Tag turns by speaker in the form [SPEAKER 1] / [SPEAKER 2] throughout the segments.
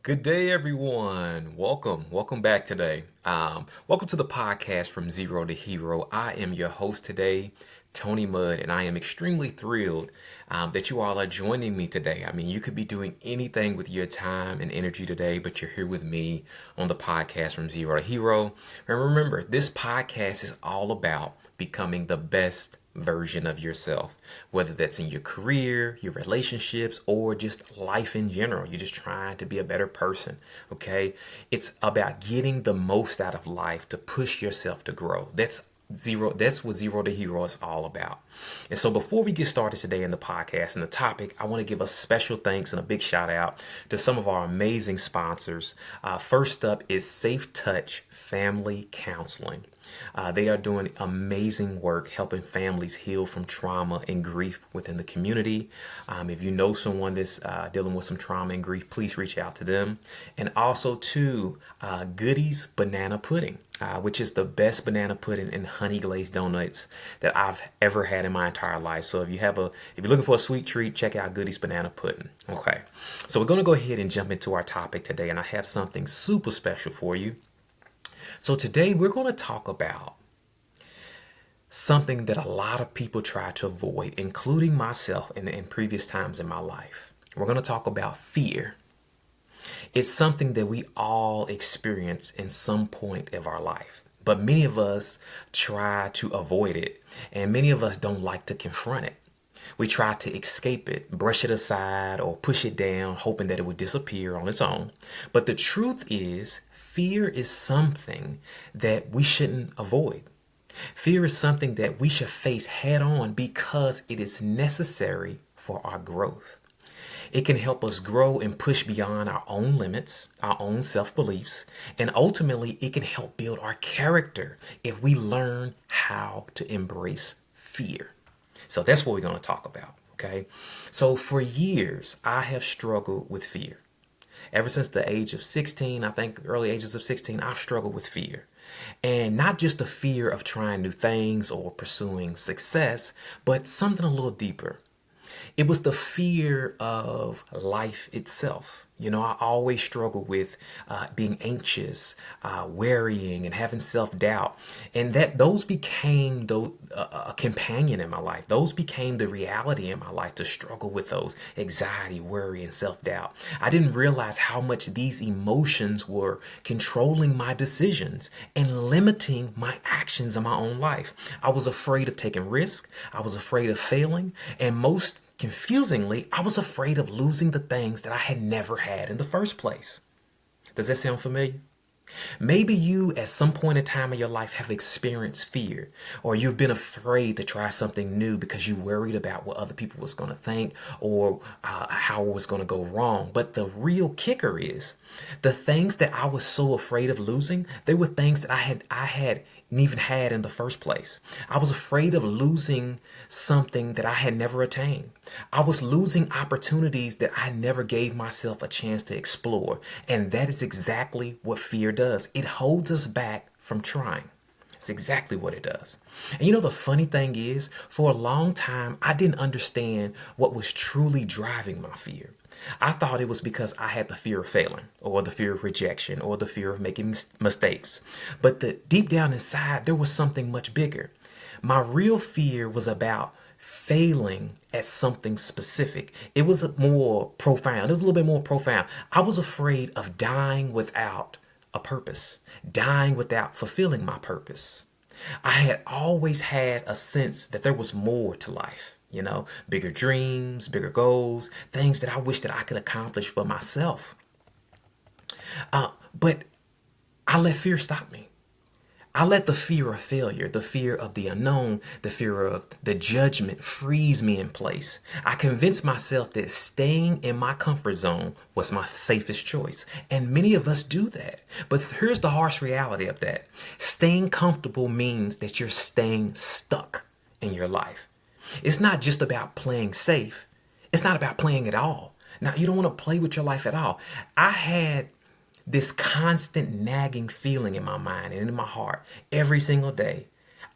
[SPEAKER 1] Good day, everyone. Welcome back today. Welcome to the podcast from Zero to Hero. I am your host today, Tony Mudd, and I am extremely thrilled that you all are joining me today. I mean, you could be doing anything with your time and energy today, but you're here with me on the podcast from Zero to Hero. And remember, this podcast is all about becoming the best version of yourself, whether that's in your career, your relationships, or just life in general. You're just trying to be a better person, okay? It's about getting the most out of life to push yourself to grow. That's what Zero to Hero is all about. And so before we get started today in the podcast and the topic, I want to give a special thanks and a big shout out to some of our amazing sponsors. First up is Safe Touch Family Counseling. They are doing amazing work helping families heal from trauma and grief within the community. If you know someone that's dealing with some trauma and grief, please reach out to them. And also to Goody's Banana Pudding, which is the best banana pudding and honey glazed donuts that I've ever had in my entire life. So if you're looking for a sweet treat, check out Goody's Banana Pudding. Okay, so we're going to go ahead and jump into our topic today, and I have something super special for you. So today we're going to talk about something that a lot of people try to avoid, including myself in previous times in my life. We're going to talk about fear. It's something that we all experience in some point of our life, but many of us try to avoid it, and many of us don't like to confront it. We try to escape it, brush it aside, or push it down, hoping that it would disappear on its own. But the truth is, fear is something that we shouldn't avoid. Fear is something that we should face head on because it is necessary for our growth. It can help us grow and push beyond our own limits, our own self-beliefs, and ultimately it can help build our character if we learn how to embrace fear. So that's what we're going to talk about, okay? So for years, I have struggled with fear. Ever since the age of 16, I think early ages of 16, I've struggled with fear. And not just the fear of trying new things or pursuing success, but something a little deeper. It was the fear of life itself. You know, I always struggled with being anxious, worrying, and having self-doubt. And those became a companion in my life. Those became the reality in my life, to struggle with those anxiety, worry, and self-doubt. I didn't realize how much these emotions were controlling my decisions and limiting my actions in my own life. I was afraid of taking risks. I was afraid of failing. And most confusingly, I was afraid of losing the things that I had never had in the first place. Does that sound familiar? Maybe you, at some point in time in your life, have experienced fear, or you've been afraid to try something new because you worried about what other people was going to think, or how it was going to go wrong. But the real kicker is the things that I was so afraid of losing, they were things that I hadn't even had in the first place. I was afraid of losing something that I had never attained. I was losing opportunities that I never gave myself a chance to explore. And that is exactly what fear does. It holds us back from trying. It's exactly what it does. And you know, the funny thing is, for a long time, I didn't understand what was truly driving my fear. I thought it was because I had the fear of failing, or the fear of rejection, or the fear of making mistakes. But deep down inside, there was something much bigger. My real fear was about failing at something specific. It was more profound. It was a little bit more profound. I was afraid of dying without a purpose, dying without fulfilling my purpose. I had always had a sense that there was more to life. You know, bigger dreams, bigger goals, things that I wish that I could accomplish for myself. But I let fear stop me. I let the fear of failure, the fear of the unknown, the fear of the judgment freeze me in place. I convinced myself that staying in my comfort zone was my safest choice. And many of us do that. But here's the harsh reality of that. Staying comfortable means that you're staying stuck in your life. It's not just about playing safe. It's not about playing at all. Now, you don't want to play with your life at all. I had this constant nagging feeling in my mind and in my heart every single day.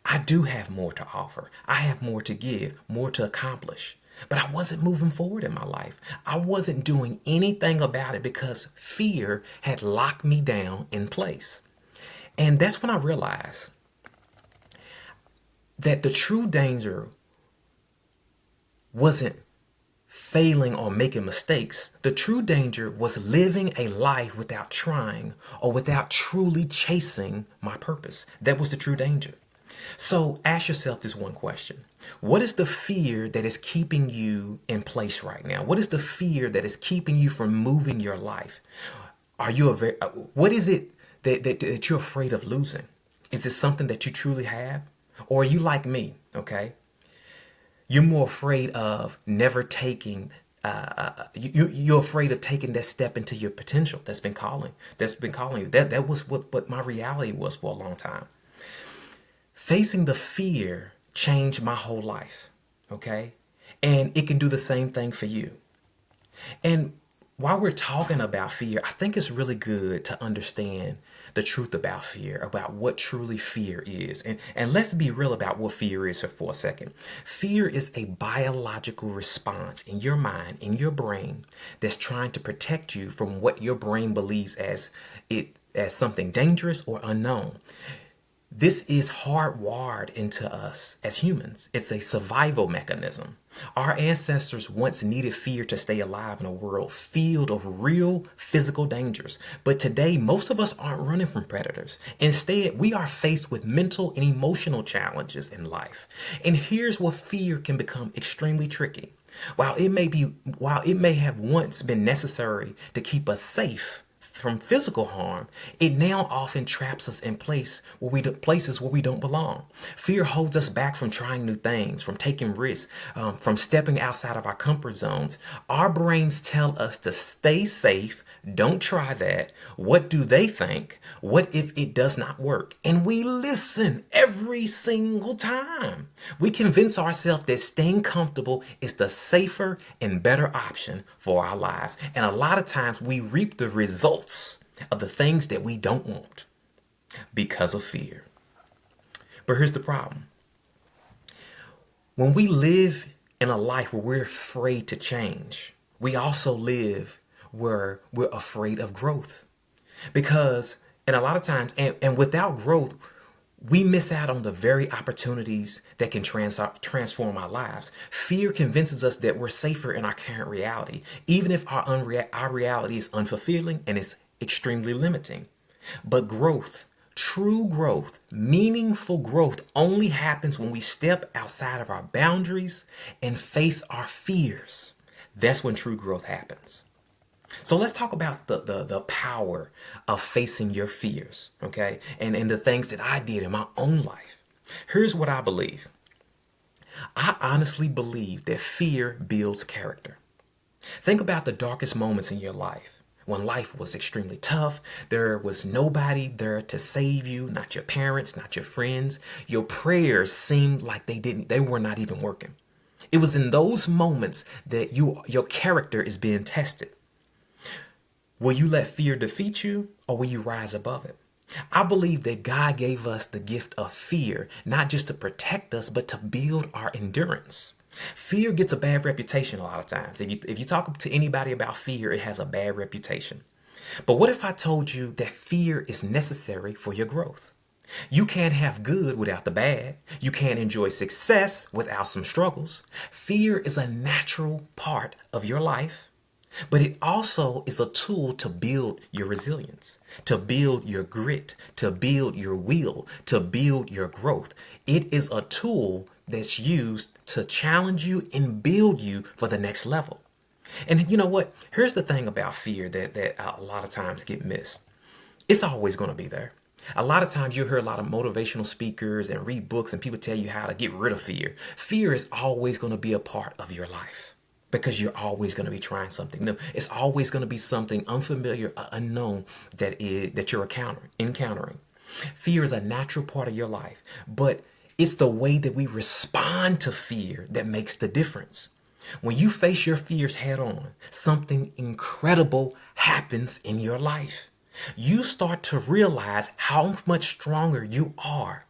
[SPEAKER 1] I do have more to offer. I have more to give, more to accomplish. but I wasn't moving forward in my life. I wasn't doing anything about it because fear had locked me down in place. And that's when I realized that the true danger wasn't failing or making mistakes. The true danger was living a life without trying or without truly chasing my purpose. That was the true danger. So ask yourself this one question. What is the fear that is keeping you in place right now? What is the fear that is keeping you from moving your life? Are you what is it that you're afraid of losing? Is it something that you truly have? Or are you like me? Okay. You're more afraid of never taking you're afraid of taking that step into your potential that's been calling you. That was what my reality was for a long time. Facing the fear changed my whole life. Okay. And it can do the same thing for you. And while we're talking about fear, I think it's really good to understand the truth about fear, about what truly fear is. And let's be real about what fear is for a second. Fear is a biological response in your mind, in your brain, that's trying to protect you from what your brain believes as something dangerous or unknown. This is hardwired into us as humans. It's a survival mechanism. Our ancestors once needed fear to stay alive in a world filled of real physical dangers. But today, most of us aren't running from predators. Instead, we are faced with mental and emotional challenges in life. And here's where fear can become extremely tricky. While it may have once been necessary to keep us safe from physical harm, it now often traps us in places where we don't belong. Fear holds us back from trying new things, from taking risks, from stepping outside of our comfort zones. Our brains tell us to stay safe. Don't try that. What do they think? What if it does not work? And we listen every single time. We convince ourselves that staying comfortable is the safer and better option for our lives. And a lot of times we reap the results of the things that we don't want because of fear. But here's the problem. When we live in a life where we're afraid to change, we also live where we're afraid of growth. Because, and a lot of times, and without growth, we miss out on the very opportunities that can transform our lives. Fear convinces us that we're safer in our current reality, even if our reality is unfulfilling and it's extremely limiting. But growth, true growth, meaningful growth only happens when we step outside of our boundaries and face our fears. That's when true growth happens. So let's talk about the power of facing your fears, okay? And the things that I did in my own life. Here's what I believe. I honestly believe that fear builds character. Think about the darkest moments in your life. When life was extremely tough, there was nobody there to save you, not your parents, not your friends. Your prayers seemed like they were not even working. It was in those moments that your character is being tested. Will you let fear defeat you, or will you rise above it? I believe that God gave us the gift of fear, not just to protect us, but to build our endurance. Fear gets a bad reputation a lot of times. If you talk to anybody about fear, it has a bad reputation. But what if I told you that fear is necessary for your growth? You can't have good without the bad. You can't enjoy success without some struggles. Fear is a natural part of your life. But it also is a tool to build your resilience, to build your grit, to build your will, to build your growth. It is a tool that's used to challenge you and build you for the next level. And you know what? Here's the thing about fear that a lot of times get missed. It's always going to be there. A lot of times you hear a lot of motivational speakers and read books and people tell you how to get rid of fear. Fear is always going to be a part of your life. Because you're always going to be trying something new. It's always going to be something unfamiliar, unknown that you're encountering. Fear is a natural part of your life, but it's the way that we respond to fear that makes the difference. When you face your fears head on, something incredible happens in your life. You start to realize how much stronger you are.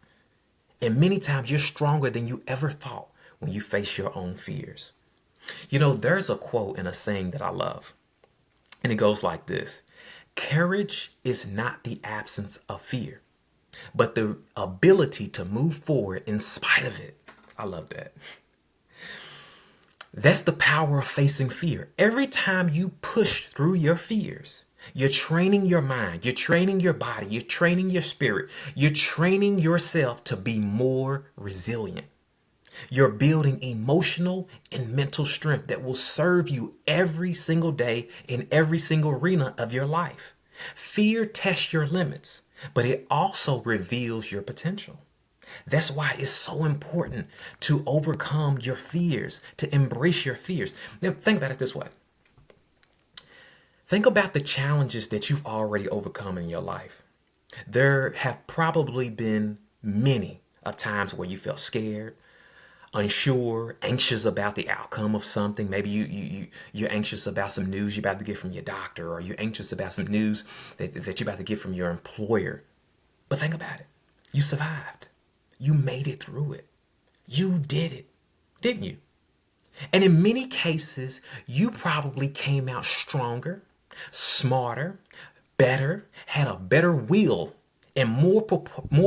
[SPEAKER 1] And many times you're stronger than you ever thought when you face your own fears. You know, there's a quote and a saying that I love, and it goes like this: courage is not the absence of fear, but the ability to move forward in spite of it. I love that. That's the power of facing fear. Every time you push through your fears, you're training your mind, you're training your body, you're training your spirit, you're training yourself to be more resilient. You're building emotional and mental strength that will serve you every single day in every single arena of your life. Fear tests your limits, but it also reveals your potential. That's why it's so important to overcome your fears, to embrace your fears. Now, think about it this way. Think about the challenges that you've already overcome in your life. There have probably been many of times where you felt scared, unsure, anxious about the outcome of something. Maybe you're anxious about some news you're about to get from your doctor, or you're anxious about some news that you're about to get from your employer. But think about it. You survived. You made it through it. You did it, didn't you? And in many cases, you probably came out stronger, smarter, better, had a better will, and more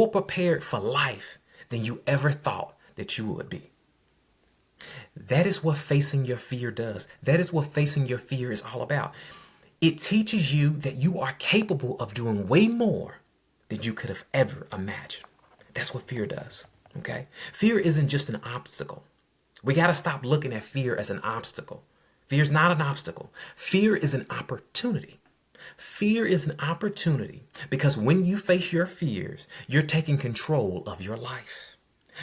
[SPEAKER 1] prepared for life than you ever thought that you would be. That is what facing your fear does. That is what facing your fear is all about. It teaches you that you are capable of doing way more than you could have ever imagined. That's what fear does. Okay? Fear isn't just an obstacle. We got to stop looking at fear as an obstacle. Fear is not an obstacle. Fear is an opportunity. Fear is an opportunity because when you face your fears, you're taking control of your life.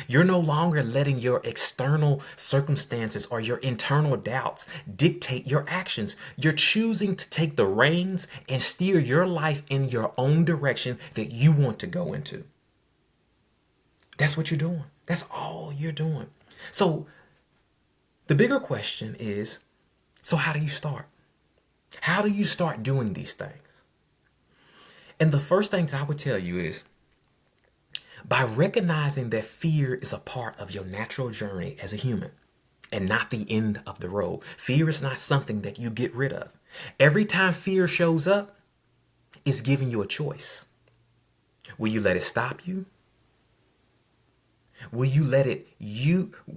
[SPEAKER 1] You're no longer letting your external circumstances or your internal doubts dictate your actions. You're choosing to take the reins and steer your life in your own direction that you want to go into. That's what you're doing. That's all you're doing. So the bigger question is, so how do you start? How do you start doing these things? And the first thing that I would tell you is, by recognizing that fear is a part of your natural journey as a human and not the end of the road. Fear is not something that you get rid of. Every time fear shows up, it's giving you a choice. Will you let it stop you? Will you let it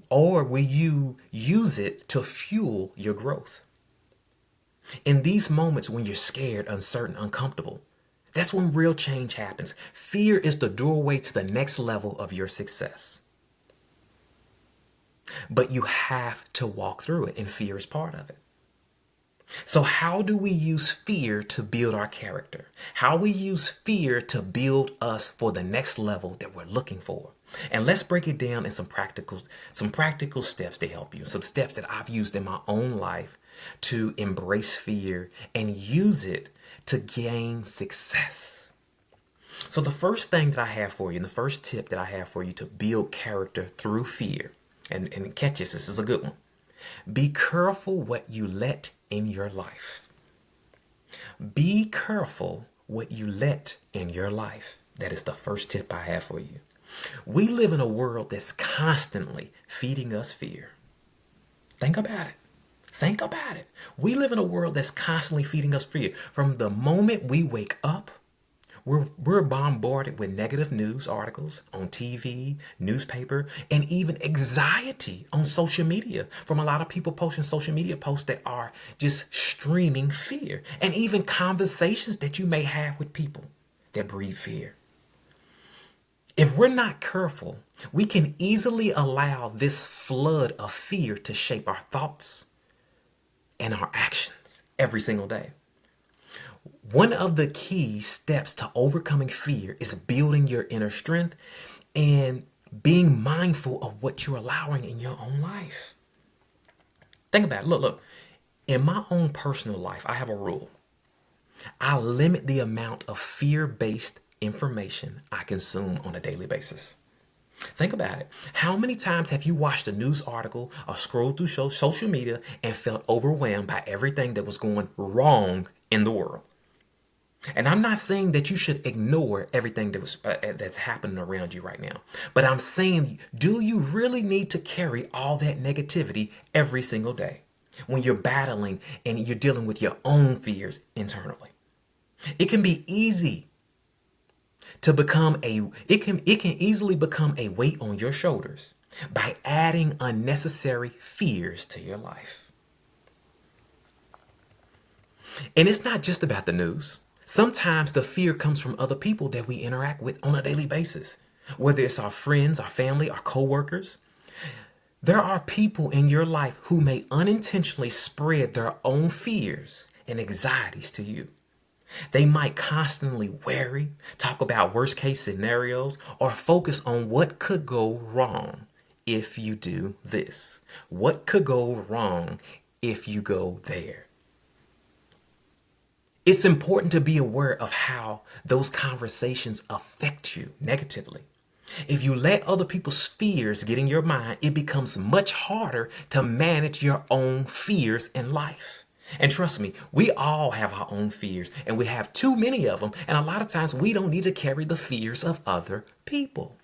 [SPEAKER 1] or will you use it to fuel your growth? In these moments when you're scared, uncertain, uncomfortable, that's when real change happens. Fear is the doorway to the next level of your success. But you have to walk through it, and fear is part of it. So how do we use fear to build our character? How we use fear to build us for the next level that we're looking for? And let's break it down in some practical steps to help you. Some steps that I've used in my own life to embrace fear and use it to gain success. So the first thing that I have for you, and the first tip that I have for you to build character through fear, and catch this is a good one. Be careful what you let in your life. Be careful what you let in your life. That is the first tip I have for you. We live in a world that's constantly feeding us fear. Think about it. Think about it. We live in a world that's constantly feeding us fear. From the moment we wake up, we're bombarded with negative news articles on TV, newspaper, and even anxiety on social media from a lot of people posting social media posts that are just streaming fear, and even conversations that you may have with people that breathe fear. If we're not careful, we can easily allow this flood of fear to shape our thoughts and our actions every single day. One of the key steps to overcoming fear is building your inner strength and being mindful of what you're allowing in your own life. Think about it. Look. In my own personal life, I have a rule. I limit the amount of fear-based information I consume on a daily basis. Think about it. How many times have you watched a news article or scrolled through social media and felt overwhelmed by everything that was going wrong in the world? And I'm not saying that you should ignore everything that's happening around you right now. But I'm saying, do you really need to carry all that negativity every single day? when you're battling and you're dealing with your own fears internally. It can be easy to become it can easily become a weight on your shoulders by adding unnecessary fears to your life. And it's not just about the news. Sometimes the fear comes from other people that we interact with on a daily basis, whether it's our friends, our family, our coworkers. There are people in your life who may unintentionally spread their own fears and anxieties to you. They might constantly worry, talk about worst case scenarios, or focus on what could go wrong if you do this. What could go wrong if you go there? It's important to be aware of how those conversations affect you negatively. If you let other people's fears get in your mind, it becomes much harder to manage your own fears in life. And trust me, we all have our own fears, and we have too many of them. And a lot of times we don't need to carry the fears of other people.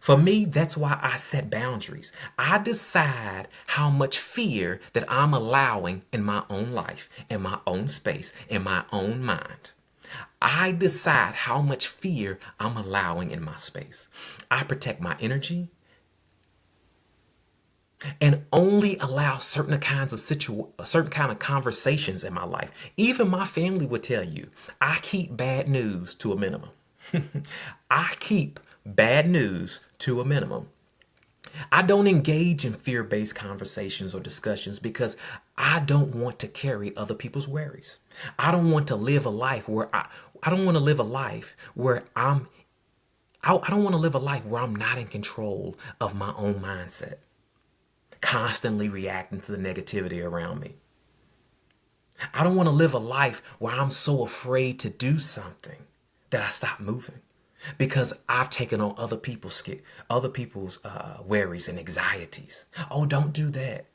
[SPEAKER 1] For me, that's why I set boundaries. I decide how much fear that I'm allowing in my own life, in my own space, in my own mind. I decide how much fear I'm allowing in my space. I protect my energy and only allow certain kinds of certain kind of conversations in my life. Even my family would tell you, I keep bad news to a minimum. I keep bad news to a minimum. I don't engage in fear-based conversations or discussions because I don't want to carry other people's worries. I don't want to live a life where I don't want to live a life where I don't want to live a life where I'm not in control of my own mindset, constantly reacting to the negativity around me. I don't want to live a life where I'm so afraid to do something that I stop moving because I've taken on other people's worries and anxieties. Oh, don't do that.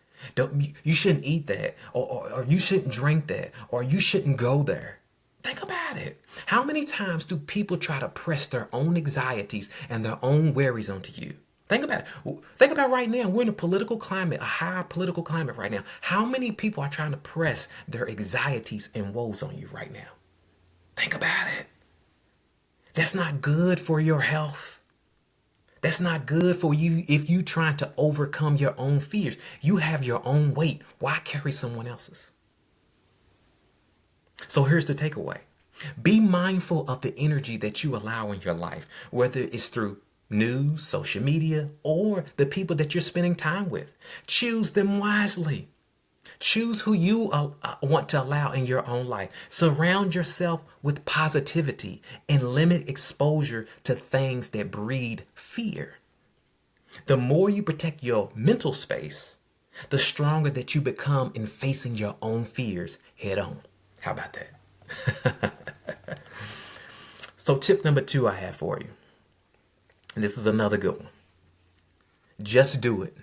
[SPEAKER 1] You shouldn't eat that, or you shouldn't drink that, or you shouldn't go there. Think about it. How many times do people try to press their own anxieties and their own worries onto you? Think about it. Think about right now. We're in a political climate, a high political climate right now. How many people are trying to press their anxieties and woes on you right now? Think about it. That's not good for your health. That's not good for you if you trying to overcome your own fears. You have your own weight. Why carry someone else's? So here's the takeaway. Be mindful of the energy that you allow in your life, whether it's through news, social media, or the people that you're spending time with. Choose them wisely. Choose who you want to allow in your own life. Surround yourself with positivity and limit exposure to things that breed fear. The more you protect your mental space, the stronger that you become in facing your own fears head on. How about that? So tip number 2 I have for you. And this is another good one. Just do it.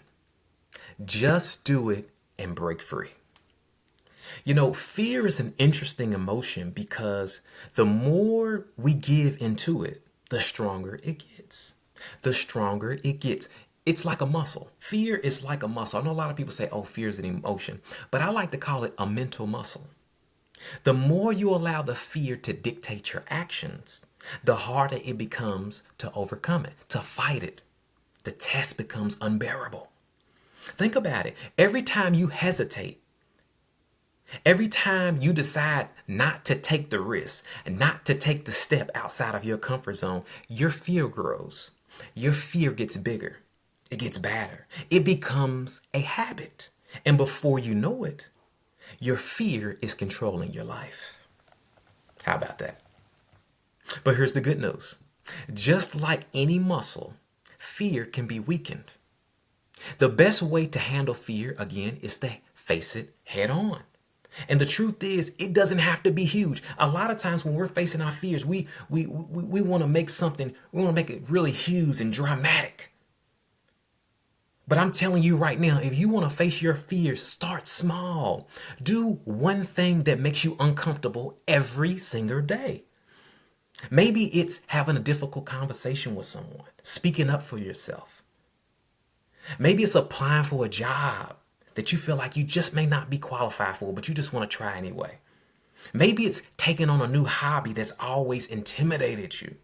[SPEAKER 1] Just do it and break free. You know, fear is an interesting emotion because the more we give into it, the stronger it gets. The stronger it gets. It's like a muscle. Fear is like a muscle. I know a lot of people say, oh, fear is an emotion, but I like to call it a mental muscle. The more you allow the fear to dictate your actions, the harder it becomes to overcome it, to fight it. The test becomes unbearable. Think about it. Every time you hesitate, every time you decide not to take the risk and not to take the step outside of your comfort zone, your fear grows. Your fear gets bigger. It gets badder. It becomes a habit. And before you know it, your fear is controlling your life. How about that? But here's the good news. Just like any muscle, fear can be weakened. The best way to handle fear, again, is to face it head on. And the truth is, it doesn't have to be huge. A lot of times when we're facing our fears, we want to make something, we want to make it really huge and dramatic. But I'm telling you right now, if you want to face your fears, start small. Do one thing that makes you uncomfortable every single day. Maybe it's having a difficult conversation with someone, speaking up for yourself. Maybe it's applying for a job that you feel like you just may not be qualified for, but you just want to try anyway. Maybe it's taking on a new hobby that's always intimidated you.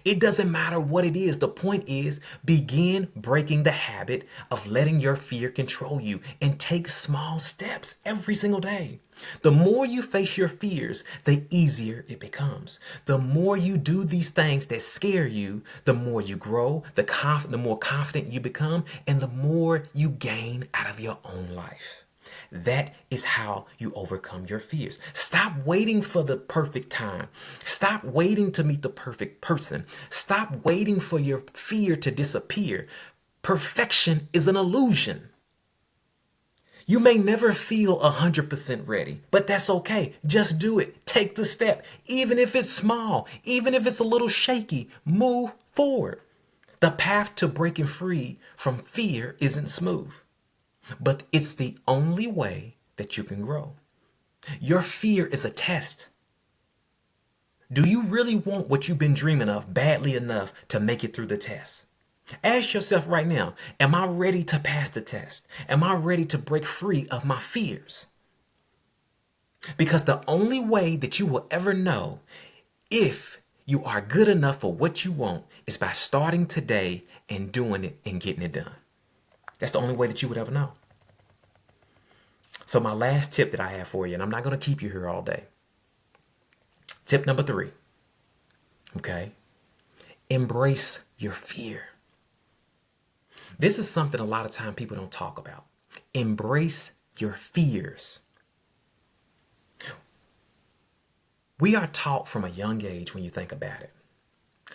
[SPEAKER 1] It doesn't matter what it is. The point is, begin breaking the habit of letting your fear control you and take small steps every single day. The more you face your fears, the easier it becomes. The more you do these things that scare you, the more you grow, the more confident you become, and the more you gain out of your own life. That is how you overcome your fears. Stop waiting for the perfect time. Stop waiting to meet the perfect person. Stop waiting for your fear to disappear. Perfection is an illusion. You may never feel 100% ready, but that's okay. Just do it. Take the step. Even if it's small, even if it's a little shaky, move forward. The path to breaking free from fear isn't smooth, but it's the only way that you can grow. Your fear is a test. Do you really want what you've been dreaming of badly enough to make it through the test? Ask yourself right now, am I ready to pass the test? Am I ready to break free of my fears? Because the only way that you will ever know if you are good enough for what you want is by starting today and doing it and getting it done. That's the only way that you would ever know. So my last tip that I have for you, and I'm not going to keep you here all day. Tip number 3. Okay. Embrace your fear. This is something a lot of time people don't talk about. Embrace your fears. We are taught from a young age, when you think about it,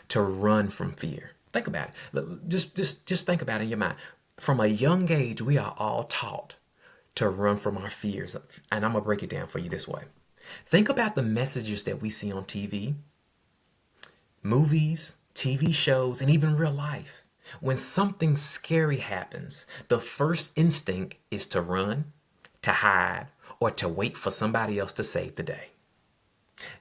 [SPEAKER 1] to run from fear. Think about it. Just think about it in your mind. From a young age, we are all taught to run from our fears. And I'm going to break it down for you this way. Think about the messages that we see on TV, movies, TV shows, and even real life. When something scary happens, the first instinct is to run, to hide, or to wait for somebody else to save the day.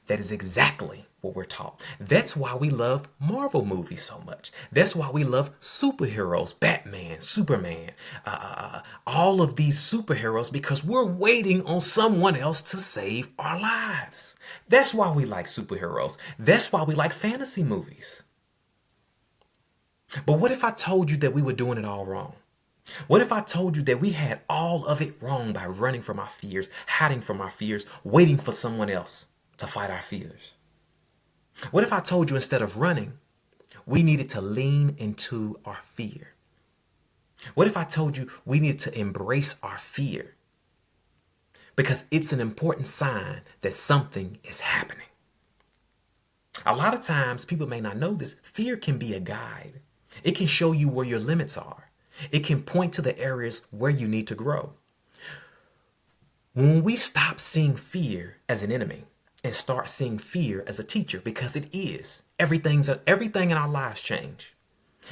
[SPEAKER 1] That is exactly what we're taught. That's why we love Marvel movies so much. That's why we love superheroes, Batman, Superman, all of these superheroes, because we're waiting on someone else to save our lives. That's why we like superheroes. That's why we like fantasy movies. But what if I told you that we were doing it all wrong? What if I told you that we had all of it wrong by running from our fears, hiding from our fears, waiting for someone else to fight our fears? What if I told you instead of running, we needed to lean into our fear? What if I told you we needed to embrace our fear? Because it's an important sign that something is happening. A lot of times people may not know this. Fear can be a guide. It can show you where your limits are. It can point to the areas where you need to grow. When we stop seeing fear as an enemy and start seeing fear as a teacher, because it is, everything in our lives change.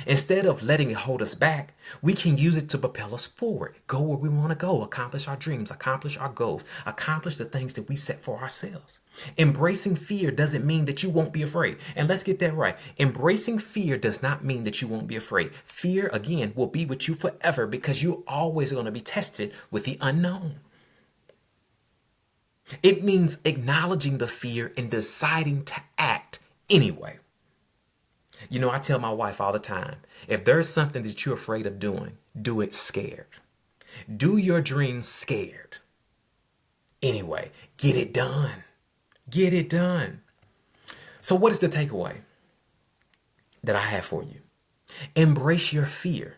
[SPEAKER 1] Instead of letting it hold us back, we can use it to propel us forward, go where we want to go, accomplish our dreams, accomplish our goals, accomplish the things that we set for ourselves. Embracing fear doesn't mean that you won't be afraid. And let's get that right. Embracing fear does not mean that you won't be afraid. Fear, again, will be with you forever because you're always going to be tested with the unknown. It means acknowledging the fear and deciding to act anyway. You know, I tell my wife all the time, if there's something that you're afraid of doing, do it scared. Do your dreams scared. Anyway, get it done. Get it done. So what is the takeaway that I have for you? Embrace your fear.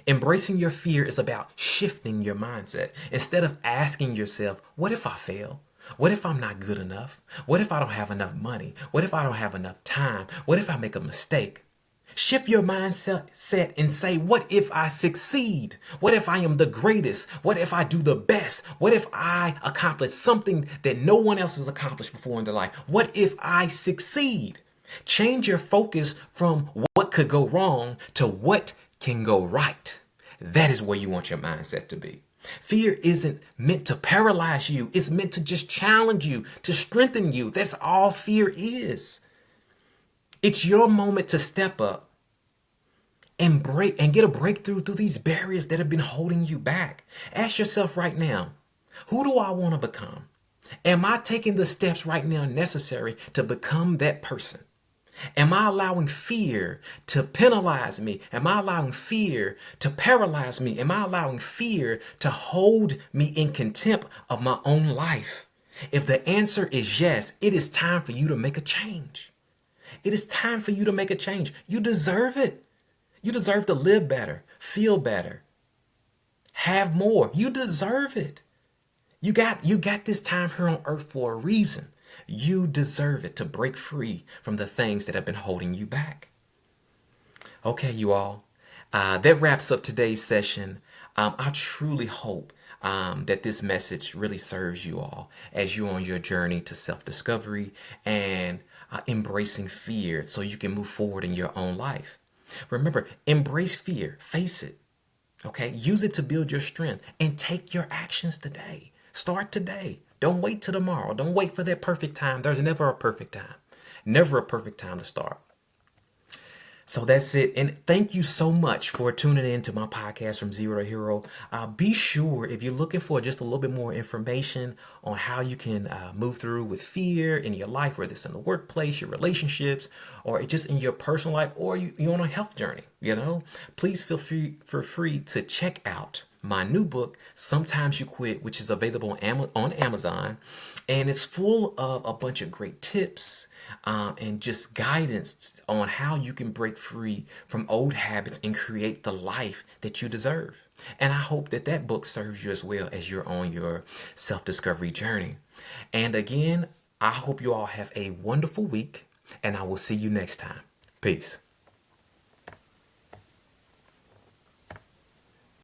[SPEAKER 1] Embracing your fear is about shifting your mindset. Instead of asking yourself, what if I fail? What if I'm not good enough? What if I don't have enough money? What if I don't have enough time? What if I make a mistake? Shift your mindset and say, what if I succeed? What if I am the greatest? What if I do the best? What if I accomplish something that no one else has accomplished before in their life? What if I succeed? Change your focus from what could go wrong to what can go right. That is where you want your mindset to be. Fear isn't meant to paralyze you. It's meant to just challenge you, to strengthen you. That's all fear is. It's your moment to step up and get a breakthrough through these barriers that have been holding you back. Ask yourself right now, who do I want to become? Am I taking the steps right now necessary to become that person? Am I allowing fear to penalize me? Am I allowing fear to paralyze me? Am I allowing fear to hold me in contempt of my own life? If the answer is yes, it is time for you to make a change. It is time for you to make a change. You deserve it. You deserve to live better, feel better, have more. You deserve it. You got this time here on earth for a reason. You deserve it to break free from the things that have been holding you back. Okay, you all. That wraps up today's session. I truly hope that this message really serves you all as you're on your journey to self-discovery and embracing fear so you can move forward in your own life. Remember, embrace fear, face it. Okay, use it to build your strength and take your actions today. Start today. Don't wait till tomorrow. Don't wait for that perfect time. There's never a perfect time. Never a perfect time to start. So that's it. And thank you so much for tuning in to my podcast From Zero to Hero. Be sure if you're looking for just a little bit more information on how you can move through with fear in your life, whether it's in the workplace, your relationships, or just in your personal life, or you're on a health journey, please feel free to check out my new book, Sometimes You Quit, which is available on Amazon. And it's full of a bunch of great tips and just guidance on how you can break free from old habits and create the life that you deserve. And I hope that book serves you as well as you're on your self-discovery journey. And again, I hope you all have a wonderful week, and I will see you next time. Peace.